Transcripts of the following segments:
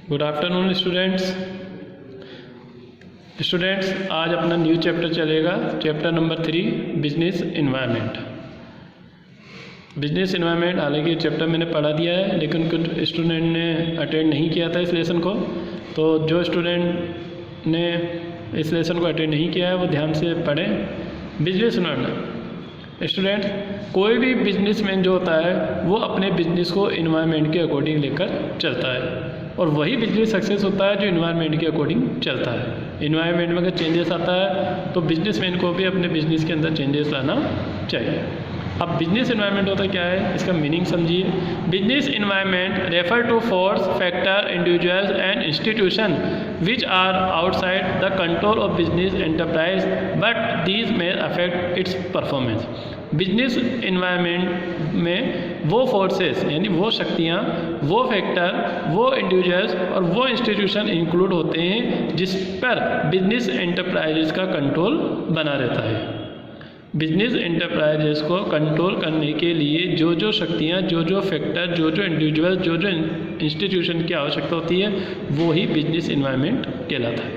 Good afternoon students. आज अपना new chapter चलेगा, chapter number 3 business environment. Business environment हालांकि चैप्टर मैंने पढ़ा दिया है, लेकिन कुछ स्टूडेंट ने अटेंड नहीं किया था इस लेसन को। तो जो स्टूडेंट ने इस लेसन को अटेंड नहीं किया है वो ध्यान से पढ़ें। बिजनेस इन्वायरमेंट स्टूडेंट, कोई भी बिजनेसमैन जो होता है वो अपने बिजनेस को इन्वायरमेंट के अकॉर्डिंग लेकर चलता है, और वही बिजनेस सक्सेस होता है जो इन्वायरमेंट के अकॉर्डिंग चलता है। इन्वायरमेंट में अगर चेंजेस आता है तो बिजनेसमैन को भी अपने बिजनेस के अंदर चेंजेस लाना चाहिए। अब बिजनेस इन्वायरमेंट होता क्या है, इसका मीनिंग समझिए। Business environment refer to force, factor, individuals and institution which are outside the control of business enterprise but these may affect its performance. Business environment में वो फोर्सेस यानी वो शक्तियाँ, वो फैक्टर, वो इंडिविजुअल्स और वो इंस्टीट्यूशन इंक्लूड होते हैं जिस पर बिजनेस एंटरप्राइजेस का कंट्रोल बना रहता है। बिजनेस एंटरप्राइजेस को कंट्रोल करने के लिए जो जो शक्तियाँ, जो जो फैक्टर, जो जो इंडिविजुअल, जो जो इंस्टीट्यूशन की आवश्यकता होती है वो ही बिजनेस इन्वायरमेंट कहलाता है।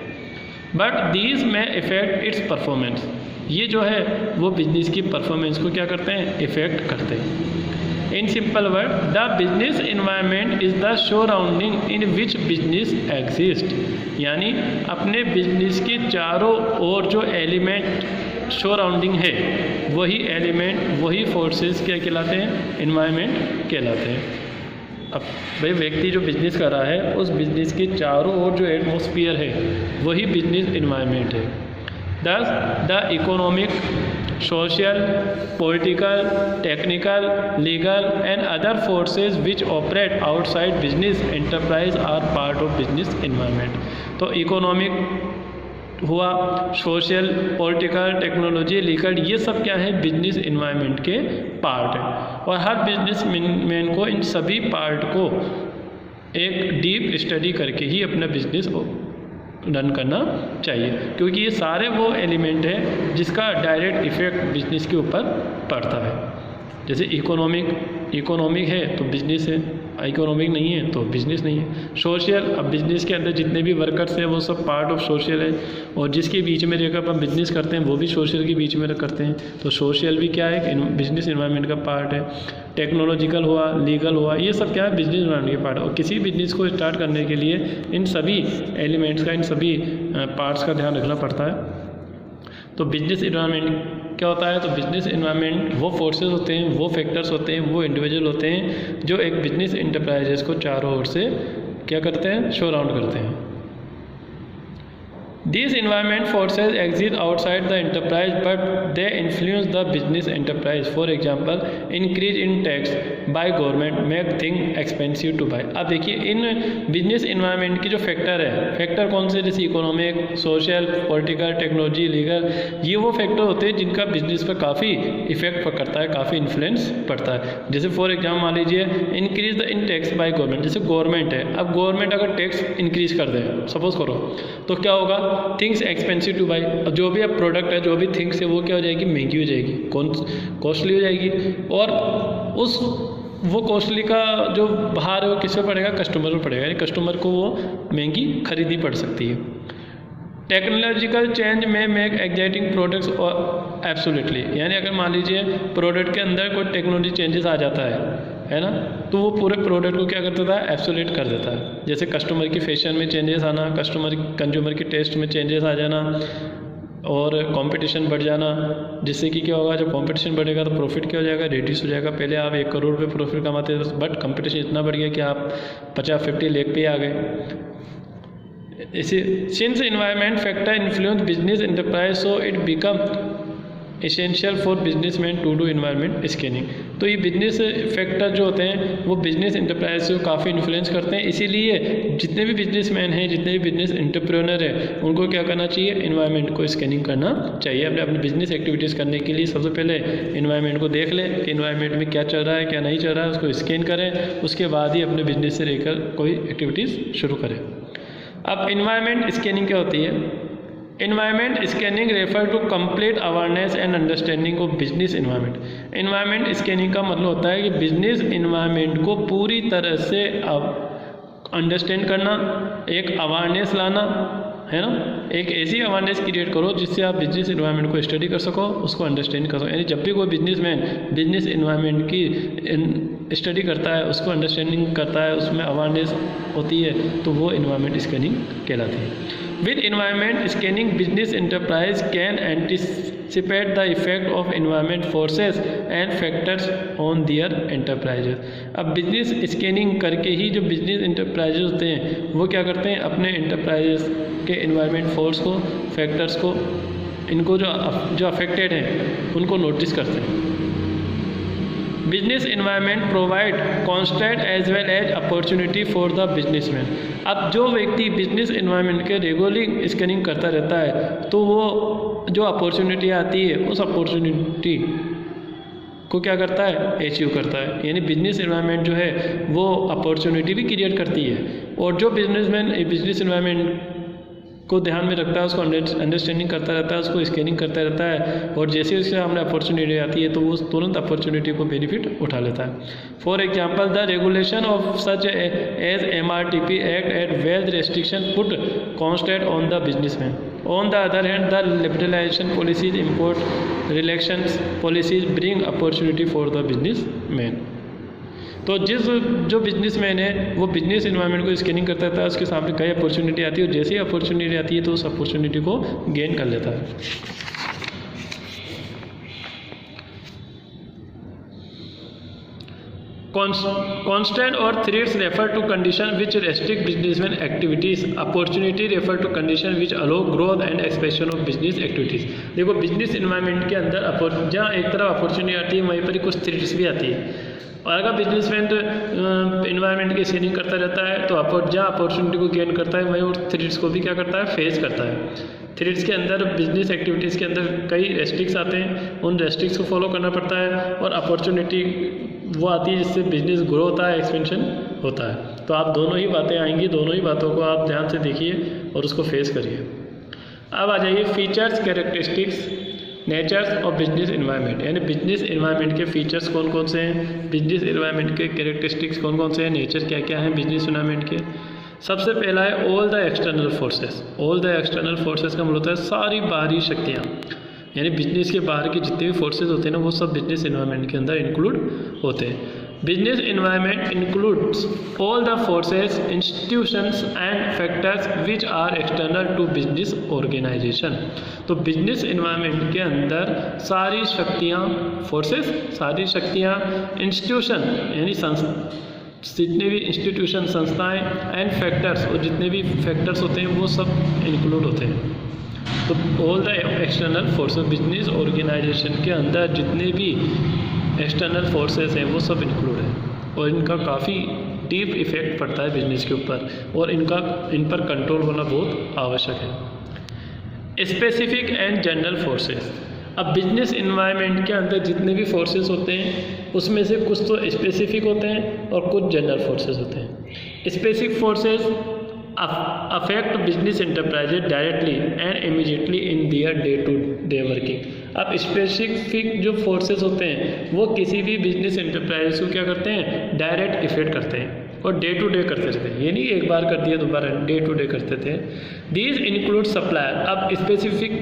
बट दीज में इफेक्ट इट्स परफॉर्मेंस, ये जो है वो बिजनेस की परफॉर्मेंस को क्या करते हैं, इफेक्ट करते हैं। In simple word, the business environment is the surrounding in which business exist, यानी अपने बिजनेस के चारों ओर जो एलिमेंट सराउंडिंग है वही एलिमेंट, वही फोर्सेस क्या कहलाते हैं, इन्वायरमेंट कहलाते हैं। अब भाई व्यक्ति जो बिजनेस कर रहा है उस बिजनेस के चारों ओर जो एटमॉस्फेयर है वही बिजनेस इन्वायरमेंट है। Thus, the economic, social, political, technical, legal and other forces which operate outside business enterprise are part of business environment। तो इकोनॉमिक हुआ, सोशल, पॉलिटिकल, टेक्नोलॉजी, लीगल, ये सब क्या है, बिजनेस इन्वायरमेंट के पार्ट है। और हर बिजनेस मैन को इन सभी पार्ट को एक डीप स्टडी करके ही अपना बिजनेस रन करना चाहिए, क्योंकि ये सारे वो एलिमेंट है जिसका डायरेक्ट इफेक्ट बिजनेस के ऊपर पड़ता है। जैसे इकोनॉमिक है तो बिजनेस है, इकोनॉमिक नहीं है तो बिजनेस नहीं है। सोशल, अब बिजनेस के अंदर जितने भी वर्कर्स हैं वो सब पार्ट ऑफ सोशल है, और जिसके बीच में रहकर अपन बिजनेस करते हैं वो भी सोशल के बीच में करते हैं, तो सोशल भी क्या है, बिजनेस इन्वायरमेंट का पार्ट है। टेक्नोलॉजिकल हुआ, लीगल हुआ, ये सब क्या है, बिजनेस इन्वायरमेंट के पार्ट है। और किसी बिजनेस को स्टार्ट करने के लिए इन सभी एलिमेंट्स का, इन सभी पार्ट्स का ध्यान रखना पड़ता है। तो बिजनेस इन्वायरमेंट क्या होता है, तो बिजनेस इन्वायरमेंट वो फोर्सेस होते हैं, वो फैक्टर्स होते हैं, वो इंडिविजुअल होते हैं जो एक बिजनेस इंटरप्राइजेस को चारों ओर से क्या करते हैं, सराउंड करते हैं। These environment forces exist outside the enterprise but they influence the business enterprise. For example, increase in tax by government make things expensive to buy। अब देखिए इन बिजनेस इन्वायरमेंट की जो फैक्टर है, फैक्टर कौन से, जैसे economic, social, political, technology, legal, ये वो फैक्टर होते हैं जिनका बिजनेस पर काफ़ी इफेक्ट करता है, काफ़ी इन्फ्लुएंस पड़ता है। जैसे फॉर एग्जाम्पल मान लीजिए increase the in tax by government, जैसे गवर्नमेंट है, अब गवर्नमेंट अगर टैक्स इंक्रीज कर दे सपोज करो, तो क्या होगा, थिंग्स एक्सपेंसिव टू बाई। जो भी अब प्रोडक्ट है, जो भी थिंग्स है वो क्या हो जाएगी, महंगी हो जाएगी, कॉस्टली हो जाएगी, और उस वो कॉस्टली का जो बाहर है वो किस पे पड़ेगा, कस्टमर पे पड़ेगा, यानी कस्टमर को वो महंगी खरीदनी पड़ सकती है। टेक्नोलॉजिकल चेंज में मेक एग्जाइटिंग प्रोडक्ट्स और एब्सोल्युटली, यानी अगर मान लीजिए प्रोडक्ट के अंदर कोई टेक्नोलॉजी चेंजेस आ जाता है ना, तो वो पूरे प्रोडक्ट को क्या कर देता है, एब्सोल्यूट कर देता है। जैसे कस्टमर की फैशन में चेंजेस आना, कंज्यूमर की टेस्ट में चेंजेस आ जाना, और कंपटीशन बढ़ जाना, जिससे कि क्या होगा, जब कंपटीशन बढ़ेगा तो प्रॉफिट क्या हो जाएगा, रिड्यूस हो जाएगा। पहले आप 1 करोड़ रुपये प्रॉफिट कमाते थे, बट कंपटीशन इतना बढ़ गया कि आप 50-50 लाख पे आ गए। इसी since environment factor influence business enterprise so it become essential for businessman to do environment scanning. तो ये बिजनेस फैक्टर जो होते हैं वो बिजनेस एंटरप्राइज को काफ़ी इन्फ्लुएंस करते हैं, इसीलिए जितने भी बिजनेसमैन हैं, जितने भी बिजनेस एंटरप्रेन्योर हैं, उनको क्या करना चाहिए, इन्वायरमेंट को स्कैनिंग करना चाहिए। अपने बिजनेस एक्टिविटीज़ करने के लिए सबसे पहले इन्वायरमेंट को देख लें कि इन्वायरमेंट में क्या चल रहा है, क्या नहीं चल रहा है, उसको स्कैन करें, उसके बाद ही अपने बिजनेस से लेकर कोई एक्टिविटीज़ शुरू करें। अब इन्वायरमेंट स्कैनिंग क्या होती है, environment scanning refer to complete awareness and understanding of business environment. Environment scanning का मतलब होता है कि बिजनेस इन्वायरमेंट को पूरी तरह से अंडरस्टैंड करना, एक अवेयरनेस लाना, है ना, एक ऐसी अवेयरनेस क्रिएट करो जिससे आप बिजनेस इन्वायरमेंट को स्टडी कर सको, उसको अंडरस्टैंड कर सको। यानी जब भी कोई बिजनेसमैन बिजनेस इन्वायरमेंट की स्टडी करता है, उसको अंडरस्टैंडिंग करता है, उसमें अवेयरनेस होती है, तो वो इन्वायरमेंट स्कैनिंग कहलाती है। With environment scanning business enterprise can anticipate the effect of environment forces and factors on their enterprises. अब बिजनेस स्कैनिंग करके ही जो बिजनेस एंटरप्राइजेस होते हैं वो क्या करते हैं, अपने एंटरप्राइजेस के इन्वायरमेंट फोर्स को, फैक्टर्स को, इनको जो अफेक्टेड हैं उनको नोटिस करते हैं। Business environment provide constant as well as opportunity for the businessman. अब जो व्यक्ति बिजनेस इन्वायरमेंट के रेगुलरली स्कैनिंग करता रहता है तो वो जो अपॉर्चुनिटी आती है उस अपॉर्चुनिटी को क्या करता है, अचीव करता है। यानी बिजनेस इन्वायरमेंट जो है वो अपॉर्चुनिटी भी क्रिएट करती है, और जो बिजनेसमैन बिजनेस इन्वायरमेंट को ध्यान में रखता है, उसको अंडरस्टैंडिंग करता रहता है, उसको स्कैनिंग करता रहता है, और जैसे उसके सामने अपॉर्चुनिटी आती है तो वो तुरंत अपॉर्चुनिटी को बेनिफिट उठा लेता है। For example the regulation of such as MRTP act at wealth restriction put constant on the businessman. On the other hand the liberalisation policies, import relaxations policies bring opportunity for the businessman. तो जो businessman है वो business environment को scanning करता था, उसके सामने कई अपॉर्चुनिटी आती है, और जैसे ही अपॉर्चुनिटी आती है तो उस अपॉर्चुनिटी को गेन कर लेता है। Constant or threats refer to condition which restrict businessman activities. Opportunity refer to condition which allow growth and expansion of business activities. देखो बिजनेस इन्वायरमेंट के अंदर जहाँ एक तरफ अपॉर्चुनिटी आती है वहीं पर ही कुछ थ्रेट्स भी आती है, और अगर बिजनेसमैन इन्वायरमेंट की स्कैनिंग करता रहता है तो जहाँ अपॉर्चुनिटी को गेन करता है वहीं उस थ्रेट्स को भी क्या करता है, फेस करता है। थ्रेट्स के अंदर बिजनेस एक्टिविटीज़ के अंदर कई रेस्ट्रिक्ट्स आते हैं, उन रेस्ट्रिक्ट्स को फॉलो करना पड़ता है, और अपॉर्चुनिटी वो आती है जिससे बिजनेस ग्रो होता है, एक्सपेंशन होता है। तो आप दोनों ही बातें आएंगी, दोनों ही बातों को आप ध्यान से देखिए और उसको फेस करिए। अब आ जाइए features, characteristics, natures of business environment. यानी बिजनेस इन्वायरमेंट के फीचर्स कौन कौन से हैं, बिजनेस इन्वायरमेंट के कैरेक्टरिस्टिक्स कौन कौन से हैं, नेचर क्या क्या हैं बिजनेस इन्वायरमेंट के। सबसे पहला है all the external forces. All the external forces का मतलब होता है सारी बाहरी शक्तियाँ, यानी बिजनेस के बाहर के जितने भी फोर्सेस होते हैं ना वो सब बिजनेस इन्वायरमेंट के अंदर इंक्लूड होते हैं। Business environment includes all the forces, institutions and factors which are external to business organisation. तो बिजनेस इन्वायरमेंट के अंदर सारी शक्तियाँ, फोर्सेस, सारी शक्तियाँ, इंस्टीट्यूशन यानी जितने भी इंस्टीट्यूशन, संस्थाएँ, एंड फैक्टर्स, और जितने भी फैक्टर्स होते हैं वो सब इंक्लूड होते हैं। तो all the external forces, business organisation के अंदर जितने भी एक्सटर्नल फोर्सेस हैं वो सब इंक्लूड है, और इनका काफ़ी डीप इफेक्ट पड़ता है बिजनेस के ऊपर, और इन पर कंट्रोल होना बहुत आवश्यक है। Specific and general forces. अब बिजनेस इन्वायरमेंट के अंदर जितने भी फोर्सेस होते हैं उसमें से कुछ तो स्पेसिफिक होते हैं और कुछ जनरल फोर्सेस होते हैं। Specific forces affect business enterprises directly and immediately in their day-to-day working। अब स्पेसिफिक जो फोर्सेस होते हैं वो किसी भी बिजनेस एंटरप्राइज को क्या करते हैं, डायरेक्ट इफेक्ट करते हैं और डे टू डे करते रहते हैं, ये नहीं एक बार कर दिया दोबारा, डे टू डे करते थे। These include supplier. अब स्पेसिफिक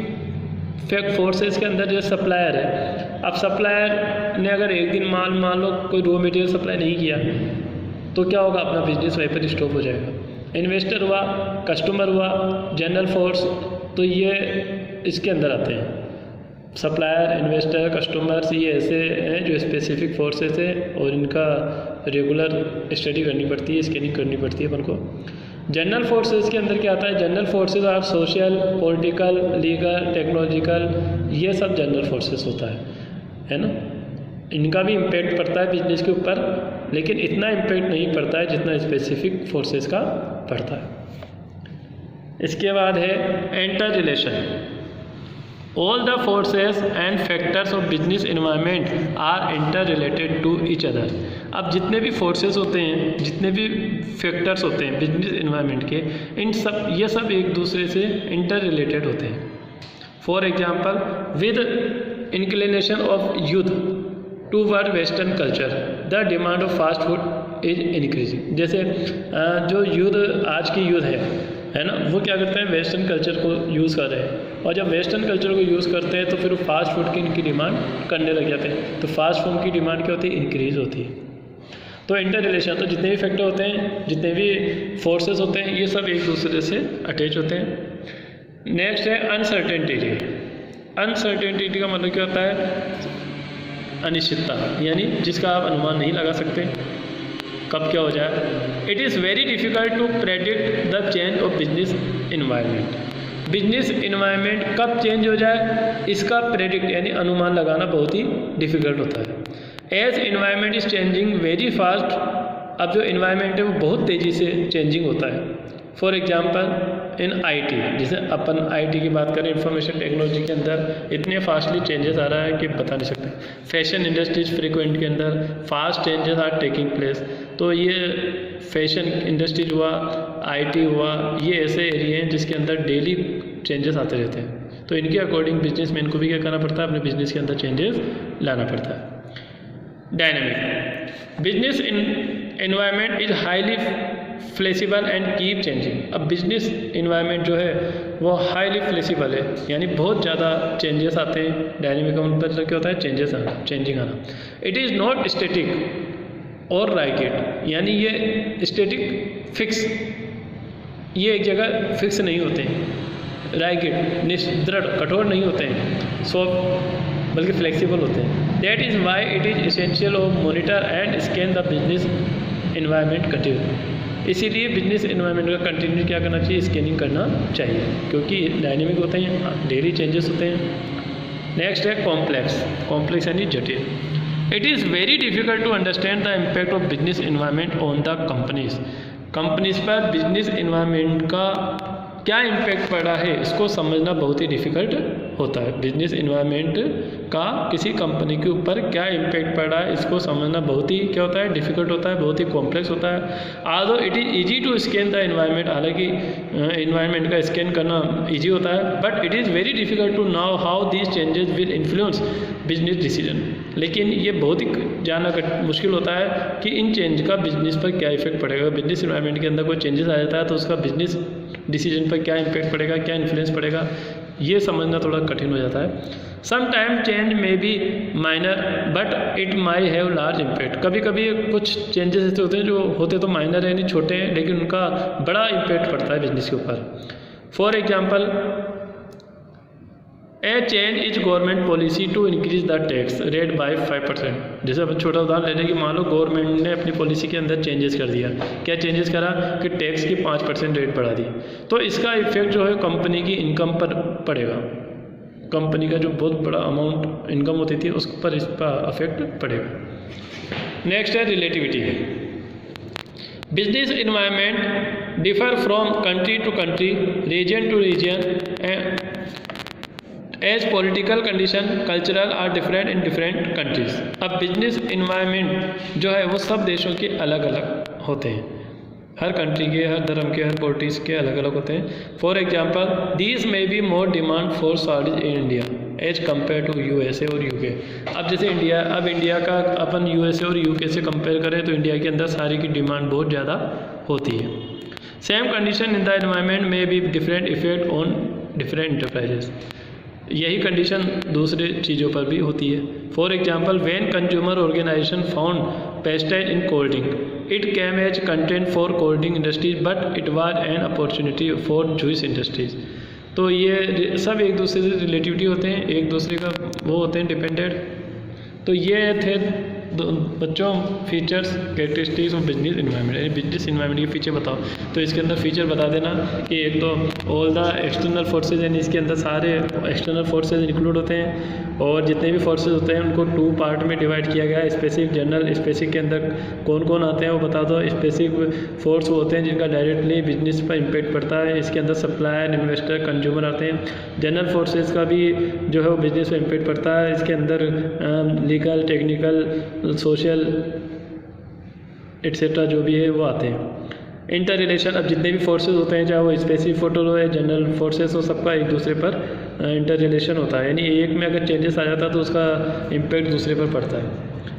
फोर्सेस के अंदर जो सप्लायर है, अब सप्लायर ने अगर एक दिन मान लो कोई रॉ मटेरियल सप्लाई नहीं किया तो क्या होगा, अपना बिजनेस वहीं पर स्टॉप हो जाएगा। इन्वेस्टर हुआ, कस्टमर हुआ, जनरल फोर्स, तो ये इसके अंदर आते हैं। सप्लायर, इन्वेस्टर, कस्टमर्स, ये ऐसे हैं जो स्पेसिफिक फोर्सेस हैं और इनका रेगुलर स्टडी करनी पड़ती है, स्कैनिंग करनी पड़ती है अपन को। जनरल फोर्सेस के अंदर क्या आता है, general forces are social, political, legal, technological, ये सब जनरल फोर्सेस होता है ना। इनका भी इम्पैक्ट पड़ता है बिजनेस के ऊपर, लेकिन इतना इम्पैक्ट नहीं पड़ता है जितना स्पेसिफिक फोर्सेस का पड़ता है। इसके बाद है interrelation. All the forces and factors of business environment are interrelated to each other. अब जितने भी फोर्सेस होते हैं, जितने भी फैक्टर्स होते हैं बिजनेस इन्वायरमेंट के, ये सब एक दूसरे से इंटर रिलेटेड होते हैं। For example, with inclination of youth toward western culture, the demand of fast food is increasing. जैसे जो यूथ आज की यूथ है ना, वो क्या करते हैं, वेस्टर्न कल्चर को यूज़ कर रहे हैं, और जब वेस्टर्न कल्चर को यूज़ करते हैं तो फिर वो फास्ट फूड की इनकी डिमांड करने लग जाते हैं। तो फास्ट फूड की डिमांड क्या होती है, इंक्रीज़ होती है। तो इंटर रिलेशन, तो जितने भी फैक्टर होते हैं, जितने भी फोर्सेस होते हैं, ये सब एक दूसरे से अटैच होते हैं। नेक्स्ट है अनसर्टेनिटी। अनसर्टेनिटी का मतलब क्या होता है, अनिश्चितता, यानी जिसका आप अनुमान नहीं लगा सकते कब क्या हो जाए। It is very difficult to predict the change of business environment. Business environment कब चेंज हो जाए, इसका प्रेडिक्ट यानी अनुमान लगाना बहुत ही डिफ़िकल्ट होता है। As environment is changing very fast, अब जो इन्वायरमेंट है वो बहुत तेज़ी से चेंजिंग होता है। फॉर एग्जाम्पल इन IT, जैसे अपन IT की बात करें, इंफॉर्मेशन टेक्नोलॉजी के अंदर इतने फास्टली चेंजेस आ रहा है कि बता नहीं सकते। फैशन इंडस्ट्रीज फ्रीक्वेंट के अंदर fast changes are taking place. तो ये फैशन इंडस्ट्रीज हुआ, IT हुआ, ये ऐसे एरिए हैं जिसके अंदर डेली चेंजेस आते रहते हैं। तो इनके अकॉर्डिंग बिजनेसमैन को भी क्या करना पड़ता है, अपने बिजनेस के अंदर चेंजेस लाना पड़ता है। Dynamic business environment is highly flexible and keep changing. अब बिजनेस इन्वायरमेंट जो है वो हाईली फ्लेक्सिबल है, यानी बहुत ज़्यादा चेंजेस आते हैं। डायनेमिक का मतलब क्या होता है, चेंजेस आना, चेंजिंग आना। इट इज़ नॉट स्टैटिक और राइकेट, यानी ये स्टैटिक फिक्स, ये एक जगह फिक्स नहीं होते हैं। राइकेट दृढ़ कठोर नहीं होते हैं, सॉफ्ट बल्कि फ्लेक्सिबल होते हैं। That is why it is essential of monitor and scan the business environment continue. इसीलिए बिजनेस इन्वायरमेंट का कंटिन्यू क्या करना चाहिए, स्कैनिंग करना चाहिए, क्योंकि डायनेमिक होते हैं, डेली चेंजेस होते हैं। नेक्स्ट है कॉम्प्लेक्स। कॉम्प्लेक्स यानी जटिल। It is very difficult to understand the impact of business environment on the companies पर बिजनेस इन्वायरमेंट का क्या इम्पैक्ट पड़ा है, इसको समझना बहुत ही डिफ़िकल्ट होता है। बिजनेस इन्वायरमेंट का किसी कंपनी के ऊपर क्या इम्पैक्ट पड़ा है, इसको समझना बहुत ही क्या होता है, डिफ़िकल्ट होता है, बहुत ही कॉम्प्लेक्स होता है। Although it is easy to scan the environment, हालांकि इन्वायरमेंट का स्कैन करना ईजी होता है, but it is very difficult to know how these changes will influence business decision. लेकिन ये बहुत ही जानना मुश्किल होता है कि इन चेंज का बिजनेस पर क्या इफेक्ट पड़ेगा। बिजनेस इन्वायरमेंट के अंदर कोई चेंजेस आ जाता है तो उसका बिजनेस डिसीजन पर क्या इम्पैक्ट पड़ेगा, क्या इन्फ्लुएंस पड़ेगा, ये समझना थोड़ा कठिन हो जाता है। Some time change may be minor but it may have large impact. कभी कभी कुछ चेंजेस ऐसे होते हैं जो होते तो माइनर है, यानी छोटे हैं, लेकिन उनका बड़ा इम्पैक्ट पड़ता है बिजनेस के ऊपर। For example a change is government policy to increase the tax rate by 5%। जैसे अब छोटा उदाहरण ले लें कि मान लो गवर्नमेंट ने अपनी पॉलिसी के अंदर चेंजेस कर दिया। क्या चेंजेस करा कि टैक्स की 5% रेट बढ़ा दी, तो इसका इफेक्ट जो है कंपनी की इनकम पर पड़ेगा। कंपनी का जो बहुत बड़ा अमाउंट इनकम होती थी उस पर इसका इफेक्ट पड़ेगा। नेक्स्ट है relativity. Business environment differ from country to country, region to region, as political condition cultural are different in different countries. अब बिजनेस इन्वायरमेंट जो है वो सब देशों के अलग अलग होते हैं, हर कंट्री के, हर धर्म के, हर पॉलिटिक्स के अलग अलग होते हैं। For example these may be more demand for saris in India as compare to USA और UK। अब जैसे इंडिया का अपन USA और UK से कंपेयर करें तो इंडिया के अंदर साड़ी की डिमांड बहुत ज़्यादा होती है। Same condition in the environment में be different effect on different enterprises. यही कंडीशन दूसरे चीज़ों पर भी होती है। For example when consumer organisation found pesticide in cold drink it came as content for cold drink industries but it was an opportunity for juice industries. तो ये सब एक दूसरे से रिलेटिविटी होते हैं, एक दूसरे का वो होते हैं डिपेंडेंट। तो ये थे बच्चों features characteristics of business environment. यानी बिजनेस इन्वायरमेंट के फीचर बताओ तो इसके अंदर फीचर बता देना कि एक तो ऑल द एक्सटर्नल फोर्सेज, यानी इसके अंदर सारे एक्सटर्नल फोर्सेज इंक्लूड होते हैं, और जितने भी फोर्सेज होते हैं उनको 2 पार्ट में डिवाइड किया गया है, स्पेसिफिक जनरल। स्पेसिफिक के अंदर कौन कौन आते हैं वो बता दो। स्पेसिफिक फोर्स वो होते हैं जिनका डायरेक्टली बिजनेस पर इम्पेक्ट पड़ता है, इसके अंदर सप्लायर, इन्वेस्टर, कंज्यूमर आते हैं। जनरल फोर्सेज का भी जो है वो बिजनेस पर इम्पेक्ट पड़ता है, इसके अंदर लीगल, टेक्निकल, सोशल एट्सेट्रा जो भी है वो आते हैं। इंटर रिलेशन, अब जितने भी फोर्सेस होते हैं चाहे वो स्पेसिफिक फोटो हो या जनरल फोर्सेस हो, सबका एक दूसरे पर इंटर रिलेशन होता है, यानी एक में अगर चेंजेस आ जाता है तो उसका इम्पैक्ट दूसरे पर पड़ता है।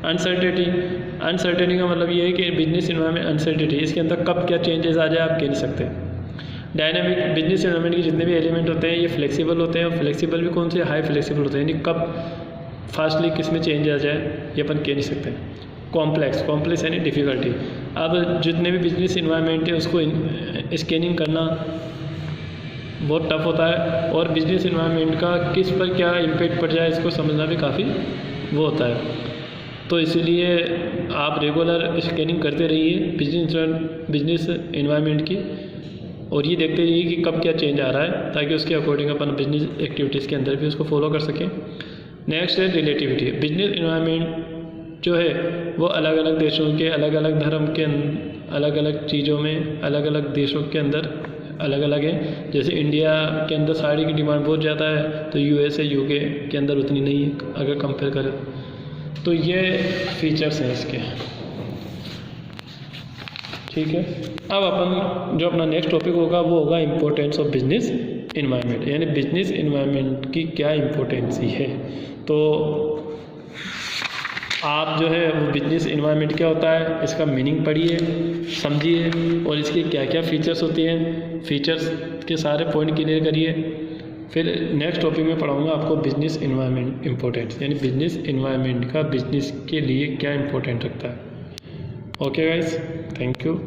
अनसर्टेनिटी का मतलब ये है कि बिजनेस इन्वायरमेंट अनसर्टेनिटी, इसके अंदर कब क्या चेंजेस आ जाए आप कह नहीं सकते। डायनामिक बिजनेस इन्वायरमेंट के जितने भी एलिमेंट होते हैं ये फ्लेक्सिबल होते हैं, और फ्लेक्सिबल भी कौन से, हाई फ्लेक्सिबल होते हैं, यानी कब फास्टली किस में चेंज आ जाए ये अपन कह नहीं सकते। कॉम्प्लेक्स यानी डिफ़िकल्टी। अब जितने भी बिजनेस इन्वायरमेंट है उसको स्कैनिंग करना बहुत टफ होता है, और बिजनेस इन्वायरमेंट का किस पर क्या इम्पैक्ट पड़ जाए इसको समझना भी काफ़ी वो होता है। तो इसीलिए आप रेगुलर स्कैनिंग करते रहिए बिजनेस इन्वायरमेंट की, और ये देखते रहिए कि कब क्या चेंज आ रहा है, ताकि उसके अकॉर्डिंग अपन बिजनेस एक्टिविटीज़ के अंदर भी उसको फॉलो कर सकें। नेक्स्ट है रिलेटिविटी। बिजनेस इन्वायरमेंट जो है वो अलग अलग देशों के, अलग अलग धर्म के, अलग अलग चीज़ों में, अलग अलग देशों के अंदर अलग अलग है। जैसे इंडिया के अंदर साड़ी की डिमांड बहुत ज़्यादा है, तो USA UK के अंदर उतनी नहीं है अगर कंपेयर करें। तो ये फीचर्स हैं इसके, ठीक है। अब अपन जो अपना नेक्स्ट टॉपिक होगा वो होगा इम्पोर्टेंस ऑफ बिजनेस इन्वायरमेंट, यानी बिजनेस इन्वायरमेंट की क्या इम्पोर्टेंसी है। तो आप जो है वो बिजनेस इन्वायरमेंट क्या होता है इसका मीनिंग पढ़िए, समझिए, और इसके क्या क्या फीचर्स होती हैं, फीचर्स के सारे पॉइंट क्लियर करिए। फिर नेक्स्ट टॉपिक में पढ़ाऊँगा आपको बिजनेस इन्वायरमेंट इम्पोर्टेंस, यानी बिजनेस इन्वायरमेंट का बिजनेस के लिए क्या इम्पोर्टेंट रखता है। Okay guys, thank you.